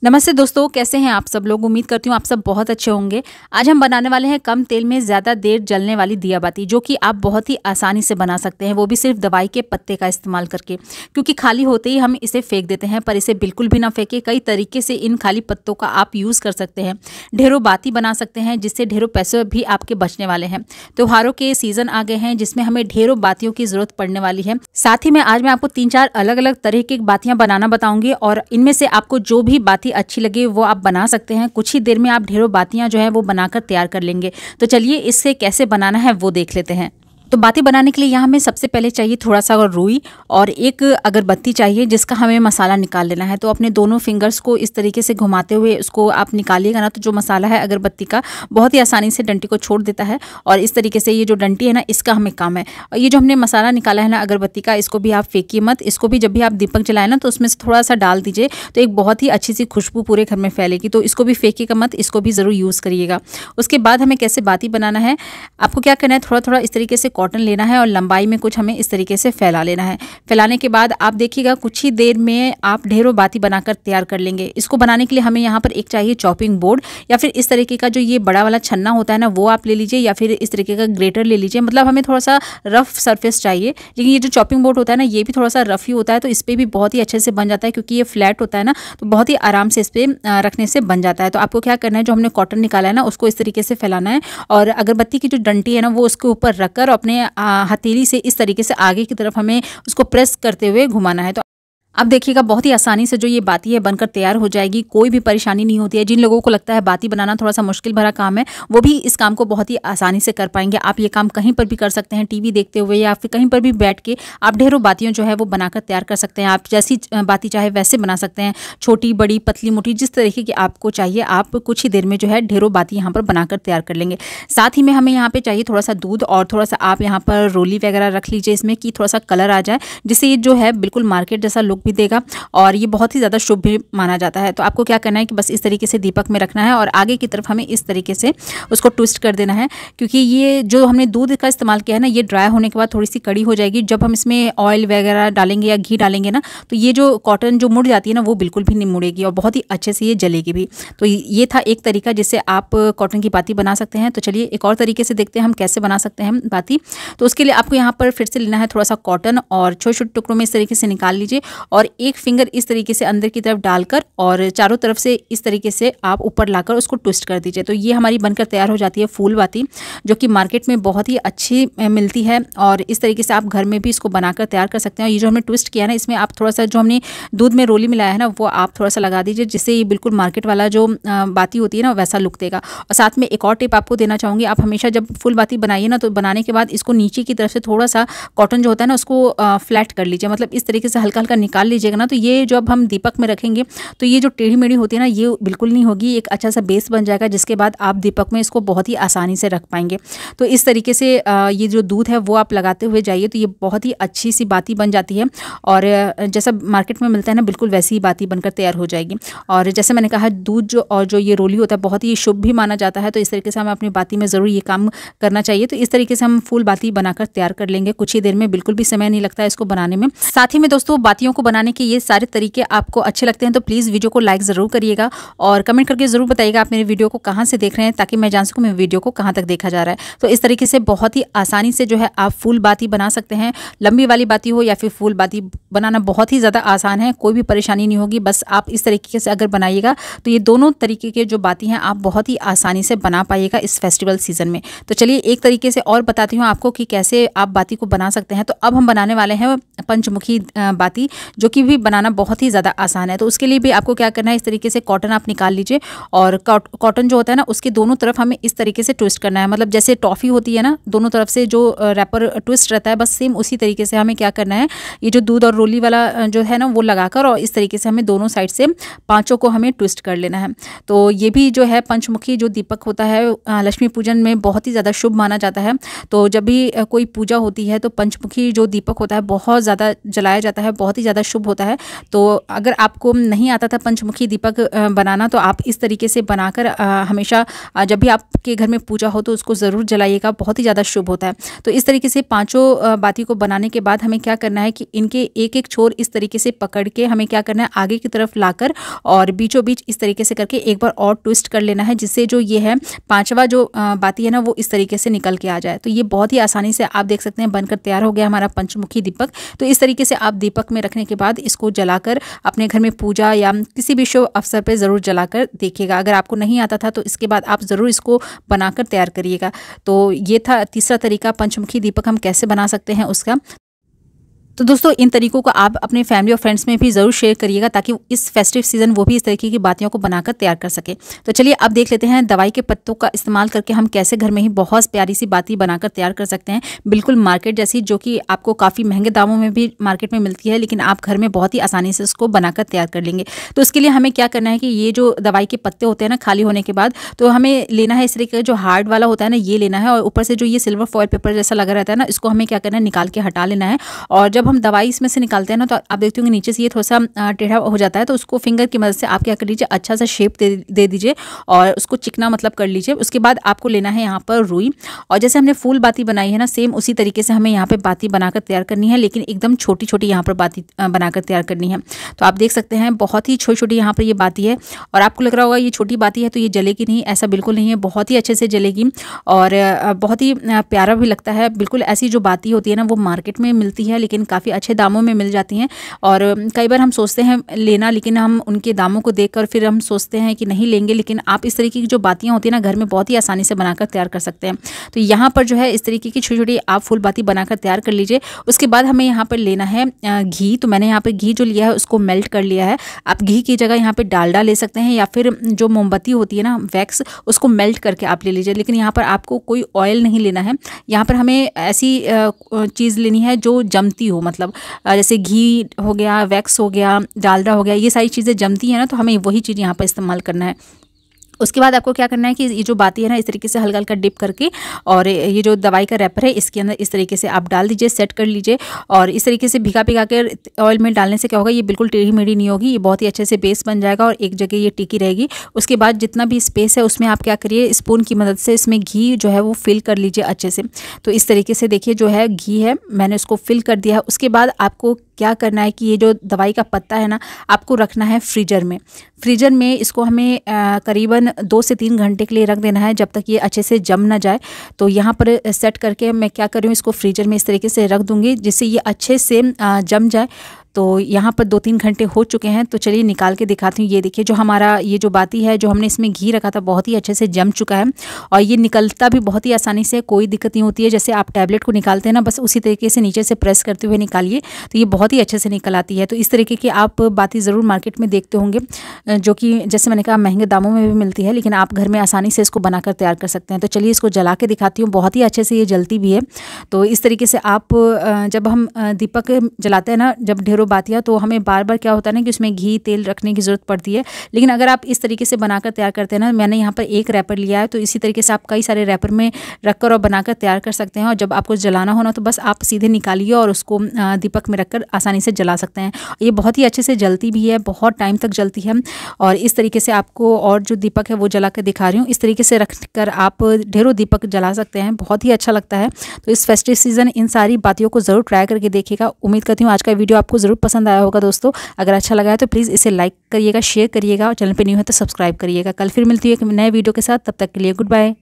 नमस्ते दोस्तों, कैसे हैं आप सब लोग। उम्मीद करती हूँ आप सब बहुत अच्छे होंगे। आज हम बनाने वाले हैं कम तेल में ज़्यादा देर जलने वाली दिया बाती, जो कि आप बहुत ही आसानी से बना सकते हैं, वो भी सिर्फ दवाई के पत्ते का इस्तेमाल करके। क्योंकि खाली होते ही हम इसे फेंक देते हैं, पर इसे बिल्कुल भी ना फेंके। कई तरीके से इन खाली पत्तों का आप यूज़ कर सकते हैं। ढेरों बाती बना सकते हैं, जिससे ढेरों पैसे भी आपके बचने वाले हैं। त्योहारों के सीज़न आ गए हैं, जिसमें हमें ढेरों बातियों की ज़रूरत पड़ने वाली है। साथ ही में आज मैं आपको 3-4 अलग-अलग तरह की बातियाँ बनाना बताऊँगी, और इनमें से आपको जो भी बाती अच्छी लगे वो आप बना सकते हैं। कुछ ही देर में आप ढेरों बातियां जो है वो बनाकर तैयार कर लेंगे। तो चलिए इससे कैसे बनाना है वो देख लेते हैं। तो बाती बनाने के लिए यहाँ हमें सबसे पहले चाहिए थोड़ा सा रुई और एक अगरबत्ती चाहिए, जिसका हमें मसाला निकाल लेना है। तो अपने दोनों फिंगर्स को इस तरीके से घुमाते हुए उसको आप निकालिएगा ना, तो जो मसाला है अगरबत्ती का बहुत ही आसानी से डंटी को छोड़ देता है। और इस तरीके से ये जो डंटी है ना, इसका हमें काम है। और ये जो हमने मसाला निकाला है ना अगरबत्ती का, इसको भी आप फेंकिए मत। इसको भी जब भी आप दीपक जलाए ना, तो उसमें से थोड़ा सा डाल दीजिए, तो एक बहुत ही अच्छी सी खुशबू पूरे घर में फैलेगी। तो इसको भी फेंकिएगा मत, इसको भी ज़रूर यूज़ करिएगा। उसके बाद हमें कैसे बाती बनाना है, आपको क्या करना है, थोड़ा थोड़ा इस तरीके से कॉटन लेना है और लंबाई में कुछ हमें इस तरीके से फैला लेना है। फैलाने के बाद आप देखिएगा कुछ ही देर में आप ढेरों बाती बनाकर तैयार कर लेंगे। इसको बनाने के लिए हमें यहाँ पर एक चाहिए चॉपिंग बोर्ड, या फिर इस तरीके का जो ये बड़ा वाला छन्ना होता है ना, वो आप ले लीजिए, या फिर इस तरीके का ग्रेटर ले लीजिए। मतलब हमें थोड़ा सा रफ सरफेस चाहिए। लेकिन ये जो चॉपिंग बोर्ड होता है ना, ये भी थोड़ा सा रफ ही होता है, तो इस पर भी बहुत ही अच्छे से बन जाता है। क्योंकि ये फ्लैट होता है ना, तो बहुत ही आराम से इस पर रखने से बन जाता है। तो आपको क्या करना है, जो हमने कॉटन निकाला है ना, उसको इस तरीके से फैलाना है, और अगरबत्ती की जो डंटी है ना, वो उसके ऊपर रखकर अपने हथेली से इस तरीके से आगे की तरफ हमें उसको प्रेस करते हुए घुमाना है। तो अब देखिएगा बहुत ही आसानी से जो ये बाती है बनकर तैयार हो जाएगी। कोई भी परेशानी नहीं होती है। जिन लोगों को लगता है बाती बनाना थोड़ा सा मुश्किल भरा काम है, वो भी इस काम को बहुत ही आसानी से कर पाएंगे। आप ये काम कहीं पर भी कर सकते हैं, टीवी देखते हुए या फिर कहीं पर भी बैठ के आप ढेरों बातियों जो है वो बनाकर तैयार कर सकते हैं। आप जैसी बाती चाहे वैसे बना सकते हैं, छोटी बड़ी पतली मोटी, जिस तरीके की आपको चाहिए। आप कुछ ही देर में जो है ढेरों बाती यहाँ पर बनाकर तैयार कर लेंगे। साथ ही में हमें यहाँ पे चाहिए थोड़ा सा दूध, और थोड़ा सा आप यहाँ पर रोली वगैरह रख लीजिए इसमें, कि थोड़ा सा कलर आ जाए, जिससे ये जो है बिल्कुल मार्केट जैसा लुक भी देगा, और ये बहुत ही ज़्यादा शुभ भी माना जाता है। तो आपको क्या करना है कि बस इस तरीके से दीपक में रखना है, और आगे की तरफ हमें इस तरीके से उसको ट्विस्ट कर देना है। क्योंकि ये जो हमने दूध का इस्तेमाल किया है ना, ये ड्राई होने के बाद थोड़ी सी कड़ी हो जाएगी। जब हम इसमें ऑयल वगैरह डालेंगे या घी डालेंगे ना, तो ये जो कॉटन जो मुड़ जाती है ना, वो बिल्कुल भी नहीं मुड़ेगी, और बहुत ही अच्छे से ये जलेगी भी। तो ये था एक तरीका जिससे आप कॉटन की बाती बना सकते हैं। तो चलिए एक और तरीके से देखते हैं हम कैसे बना सकते हैं बाती। तो उसके लिए आपको यहाँ पर फिर से लेना है थोड़ा सा कॉटन, और छोटे छोटे टुकड़ों में इस तरीके से निकाल लीजिए, और एक फिंगर इस तरीके से अंदर की तरफ डालकर और चारों तरफ से इस तरीके से आप ऊपर लाकर उसको ट्विस्ट कर दीजिए। तो ये हमारी बनकर तैयार हो जाती है फूल बाती, जो कि मार्केट में बहुत ही अच्छी मिलती है। और इस तरीके से आप घर में भी इसको बनाकर तैयार कर सकते हैं। और ये जो हमने ट्विस्ट किया ना, इसमें आप थोड़ा सा जो हमने दूध में रोली मिलाया है ना, वो आप थोड़ा सा लगा दीजिए, जिससे ये बिल्कुल मार्केट वाला जो बाती होती है ना, वैसा लुक देगा। और साथ में एक और टिप आपको देना चाहूँगी, आप हमेशा जब फुल बाती बनाइए ना, तो बनाने के बाद इसको नीचे की तरफ से थोड़ा सा कॉटन जो होता है ना, उसको फ्लैट कर लीजिए। मतलब इस तरीके से हल्का हल्का निकाल लीजिएगा ना, तो ये जब हम दीपक में रखेंगे तो ये जो टेढ़ी मेढ़ी होती है ना, ये बिल्कुल नहीं होगी। एक अच्छा सा बेस बन जाएगा, जिसके बाद आप दीपक में इसको बहुत ही आसानी से रख पाएंगे। तो इस तरीके से ये जो दूध है वो आप लगाते हुए जाइए, तो ये बहुत ही अच्छी सी बाती बन जाती है। और जैसा मार्केट में मिलता है ना, बिल्कुल वैसी ही बाती बनकर तैयार हो जाएगी। और जैसे मैंने कहा, दूध जो और जो ये रोली होता है बहुत ही शुभ भी माना जाता है। तो इस तरीके से हमें अपनी बाती में ज़रूर ये काम करना चाहिए। तो इस तरीके से हम फूल बाती बनाकर तैयार कर लेंगे कुछ ही देर में। बिल्कुल भी समय नहीं लगता है इसको बनाने में। साथ ही में दोस्तों, बातियों को बनाने के ये सारे तरीके आपको अच्छे लगते हैं तो प्लीज़ वीडियो को लाइक ज़रूर करिएगा, और कमेंट करके ज़रूर बताइएगा आप मेरे वीडियो को कहाँ से देख रहे हैं, ताकि मैं जान सकूँ मेरे वीडियो को कहाँ तक देखा जा रहा है। तो इस तरीके से बहुत ही आसानी से जो है आप फूल बाती बना सकते हैं। लंबी वाली बाती हो या फिर फूल बाती, बनाना बहुत ही ज़्यादा आसान है। कोई भी परेशानी नहीं होगी। बस आप इस तरीके से अगर बनाइएगा, तो ये दोनों तरीके के जो बाती हैं आप बहुत ही आसानी से बना पाइएगा इस फेस्टिवल सीजन में। तो चलिए एक तरीके से और बताती हूँ आपको कि कैसे आप बाती को बना सकते हैं। तो अब हम बनाने वाले हैं पंचमुखी बाती, जो कि भी बनाना बहुत ही ज़्यादा आसान है। तो उसके लिए भी आपको क्या करना है, इस तरीके से कॉटन आप निकाल लीजिए, और कॉटन जो होता है ना, उसके दोनों तरफ हमें इस तरीके से ट्विस्ट करना है। मतलब जैसे टॉफ़ी होती है ना, दोनों तरफ से जो रैपर ट्विस्ट रहता है, बस सेम उसी तरीके से हमें क्या करना है, ये जो दूध और रोली वाला जो है ना, वो लगाकर और इस तरीके से हमें दोनों साइड से पांचों को हमें ट्विस्ट कर लेना है। तो ये भी जो है पंचमुखी जो दीपक होता है, लक्ष्मी पूजन में बहुत ही ज़्यादा शुभ माना जाता है। तो जब भी कोई पूजा होती है, तो पंचमुखी जो दीपक होता है बहुत ज़्यादा जलाया जाता है, बहुत ही ज़्यादा शुभ होता है। तो अगर आपको नहीं आता था पंचमुखी दीपक बनाना तो आप इस तरीके से बनाकर हमेशा जब भी आपके घर में पूजा हो तो उसको ज़रूर जलाइएगा, बहुत ही ज़्यादा शुभ होता है। तो इस तरीके से पाँचों बाती को बनाने के बाद हमें क्या करना है कि इनके एक एक छोर इस तरीके से पकड़ के हमें क्या करना है, आगे की तरफ लाकर और बीचों बीच इस तरीके से करके एक बार और ट्विस्ट कर लेना है, जिससे जो ये है पांचवा जो बाती है ना वो इस तरीके से निकल के आ जाए। तो ये बहुत ही आसानी से आप देख सकते हैं बनकर तैयार हो गया हमारा पंचमुखी दीपक। तो इस तरीके से आप दीपक में रखने के बाद इसको जलाकर अपने घर में पूजा या किसी भी शुभ अवसर पर ज़रूर जलाकर देखिएगा। अगर आपको नहीं आता था तो इसके बाद आप ज़रूर इसको बनाकर तैयार करिएगा। तो ये था तीसरा तरीका पंचमुखी दीपक हम कैसे बना सकते हैं उसका। तो दोस्तों इन तरीकों को आप अपने फैमिली और फ्रेंड्स में भी ज़रूर शेयर करिएगा ताकि इस फेस्टिव सीजन वो भी इस तरीके की बातियों को बनाकर तैयार कर सके। तो चलिए अब देख लेते हैं दवाई के पत्तों का इस्तेमाल करके हम कैसे घर में ही बहुत प्यारी सी बाती बनाकर तैयार कर सकते हैं, बिल्कुल मार्केट जैसी, जो कि आपको काफ़ी महंगे दामों में भी मार्केट में मिलती है, लेकिन आप घर में बहुत ही आसानी से उसको बनाकर तैयार कर लेंगे। तो उसके लिए हमें क्या करना है कि ये जो दवाई के पत्ते होते हैं ना खाली होने के बाद, तो हमें लेना है इस तरीके का जो हार्ड वाला होता है ना ये लेना है, और ऊपर से जो ये सिल्वर फॉइल पेपर जैसा लगा रहता है ना इसको हमें क्या करना है निकाल के हटा लेना है। और जब हम दवाई इसमें से निकालते हैं ना तो आप देखते होंगे नीचे से ये थोड़ा सा टेढ़ा हो जाता है, तो उसको फिंगर की मदद से आप क्या कर लीजिए अच्छा सा शेप दे दीजिए और उसको चिकना मतलब कर लीजिए। उसके बाद आपको लेना है यहाँ पर रुई, और जैसे हमने फूल बाती बनाई है ना सेम उसी तरीके से हमें यहाँ पे बाती बनाकर तैयार करनी है, लेकिन एकदम छोटी छोटी यहाँ पर बाती बनाकर तैयार करनी है। तो आप देख सकते हैं बहुत ही छोटी छोटी यहाँ पर ये बाती है, और आपको लग रहा होगा ये छोटी बाती है तो ये जलेगी नहीं, ऐसा बिल्कुल नहीं है, बहुत ही अच्छे से जलेगी और बहुत ही प्यारा भी लगता है। बिल्कुल ऐसी जो बाती होती है ना वो मार्केट में मिलती है, लेकिन काफ़ी अच्छे दामों में मिल जाती हैं। और कई बार हम सोचते हैं लेना, लेकिन हम उनके दामों को देखकर फिर हम सोचते हैं कि नहीं लेंगे, लेकिन आप इस तरीके की जो बातियाँ होती हैं ना घर में बहुत ही आसानी से बनाकर तैयार कर सकते हैं। तो यहाँ पर जो है इस तरीके की छोटी छोटी आप फूल बाती बनाकर तैयार कर लीजिए। उसके बाद हमें यहाँ पर लेना है घी। तो मैंने यहाँ पर घी जो लिया है उसको मेल्ट कर लिया है। आप घी की जगह यहाँ पर डालडा ले सकते हैं, या फिर जो मोमबत्ती होती है ना वैक्स उसको मेल्ट करके आप ले लीजिए, लेकिन यहाँ पर आपको कोई ऑयल नहीं लेना है। यहाँ पर हमें ऐसी चीज़ लेनी है जो जमती हो, मतलब जैसे घी हो गया, वैक्स हो गया, डालडा हो गया, ये सारी चीज़ें जमती हैं ना, तो हमें वही चीज़ यहाँ पर इस्तेमाल करना है। उसके बाद आपको क्या करना है कि ये जो बाती है ना इस तरीके से हल्का हल्का डिप करके, और ये जो दवाई का रैपर है इसके अंदर इस तरीके से आप डाल दीजिए, सेट कर लीजिए। और इस तरीके से भिगा कर ऑयल में डालने से क्या होगा, ये बिल्कुल टेढ़ी मेढ़ी नहीं होगी, ये बहुत ही अच्छे से बेस बन जाएगा और एक जगह ये टिकी रहेगी। उसके बाद जितना भी स्पेस है उसमें आप क्या करिए स्पून की मदद से इसमें घी जो है वो फिल कर लीजिए अच्छे से। तो इस तरीके से देखिए जो है घी है मैंने उसको फिल कर दिया है। उसके बाद आपको क्या करना है कि ये जो दवाई का पत्ता है ना आपको रखना है फ्रीजर में। फ्रीजर में इसको हमें करीबन 2 से 3 घंटे के लिए रख देना है, जब तक ये अच्छे से जम ना जाए। तो यहाँ पर सेट करके मैं क्या कर रही हूँ इसको फ्रीजर में इस तरीके से रख दूँगी जिससे ये अच्छे से जम जाए। तो यहाँ पर 2-3 घंटे हो चुके हैं, तो चलिए निकाल के दिखाती हूँ। ये देखिए जो हमारा ये जो बाती है जो हमने इसमें घी रखा था बहुत ही अच्छे से जम चुका है, और ये निकलता भी बहुत ही आसानी से, कोई दिक्कत नहीं होती है। जैसे आप टैबलेट को निकालते हैं ना बस उसी तरीके से नीचे से प्रेस करते हुए निकालिए, तो ये बहुत ही अच्छे से निकल आती है। तो इस तरीके की आप बाती ज़रूर मार्केट में देखते होंगे, जो कि जैसे मैंने कहा महंगे दामों में भी मिलती है, लेकिन आप घर में आसानी से इसको बनाकर तैयार कर सकते हैं। तो चलिए इसको जला के दिखाती हूँ, बहुत ही अच्छे से ये जलती भी है। तो इस तरीके से आप जब हम दीपक जलाते हैं ना जब ढेरों बातियाँ, तो हमें बार बार क्या होता है ना कि उसमें घी तेल रखने की ज़रूरत पड़ती है। लेकिन अगर आप इस तरीके से बनाकर तैयार करते हैं ना, मैंने यहाँ पर एक रैपर लिया है, तो इसी तरीके से आप कई सारे रैपर में रखकर और बनाकर तैयार कर सकते हैं। और जब आपको जलाना हो ना तो बस आप सीधे निकालिए और उसको दीपक में रखकर आसानी से जला सकते हैं। ये बहुत ही अच्छे से जलती भी है, बहुत टाइम तक जलती है। और इस तरीके से आपको और जो दीपक है वो जला कर दिखा रही हूँ, इस तरीके से रख कर आप ढेरों दीपक जला सकते हैं, बहुत ही अच्छा लगता है। तो इस फेस्टिव सीजन इन सारी बातियों को ज़रूर ट्राई करके देखिएगा। उम्मीद करती हूँ आज का वीडियो आपको ज़रूर पसंद आया होगा दोस्तों। अगर अच्छा लगा है तो प्लीज़ इसे लाइक करिएगा, शेयर करिएगा, और चैनल पे न्यू है तो सब्सक्राइब करिएगा। कल फिर मिलती है एक नए वीडियो के साथ, तब तक के लिए गुड बाय।